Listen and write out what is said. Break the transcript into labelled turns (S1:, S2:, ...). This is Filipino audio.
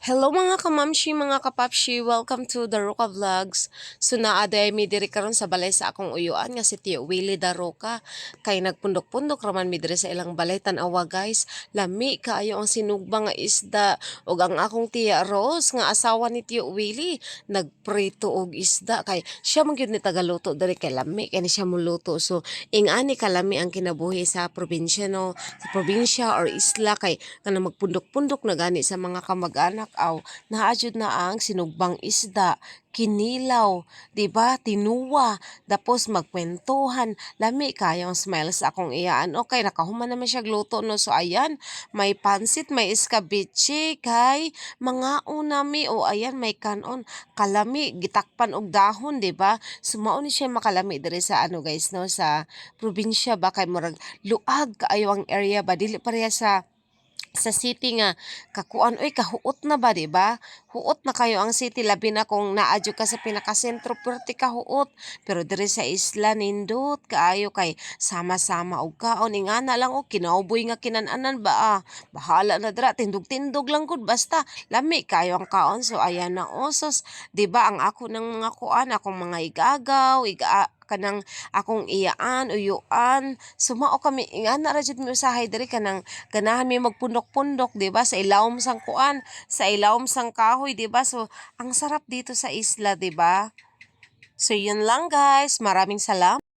S1: Hello mga kamamshi, mga kapapshi, welcome to the Roca Vlogs. So naaday mi diri karon sa balay sa akong uyuan nga si Tio Willie da Roca. Kay nagpundok-pundok raman mi diri sa ilang balay tan-awa guys. Lami kaayo ang sinugba nga isda ug ang akong tiya Rose nga asawa ni Tio Willie nagprito og isda kay siya man gyud ni tagaluto diri kay lami kay ni siya muluto. So ingani kalami ang kinabuhi sa probinsya no, sa probinsya or isla kay kanang magpundok-pundok na gani sa mga kamag-anak aw naadjud na ang sinugbang isda, kinilaw, 'di ba? Tinuwa, tapos magkwentuhan. Lami kayong smile sa akong iyaan. Okay, nakahuman naman siya gluto no. So ayan, may pansit, may escabeche, kay mga unami o ayan may kanon kalami gitakpan og dahon, 'di ba? Sumao ni siya makalami diri sa ano guys no sa probinsya ba kay murag luag kaayo ang area ba dili pareha sa city nga kakuan oy kahuot na ba di ba? Huot na kayo ang city labi na kung naadyo ka sa pinakasentro perti kahuot. Pero diri sa isla nindot kaayo kay sama-sama og kaon ingana lang og kinauboy nga kinananan ba bahala na dira tindog-tindog lang gud basta lami kayo ang kaon so ayan na osos di ba ang ako ng mga kuan akong mga igagaw kanang akong iyaan uyuan sumao kami ingana ra jud mi usahay diri kanang ganahan mi magpundok-pundok, 'di ba? Sa ilawom sang kuan, sa ilawom sang kahoy, 'di ba? So, ang sarap dito sa isla, 'di ba? So, yun lang guys. Maraming salamat.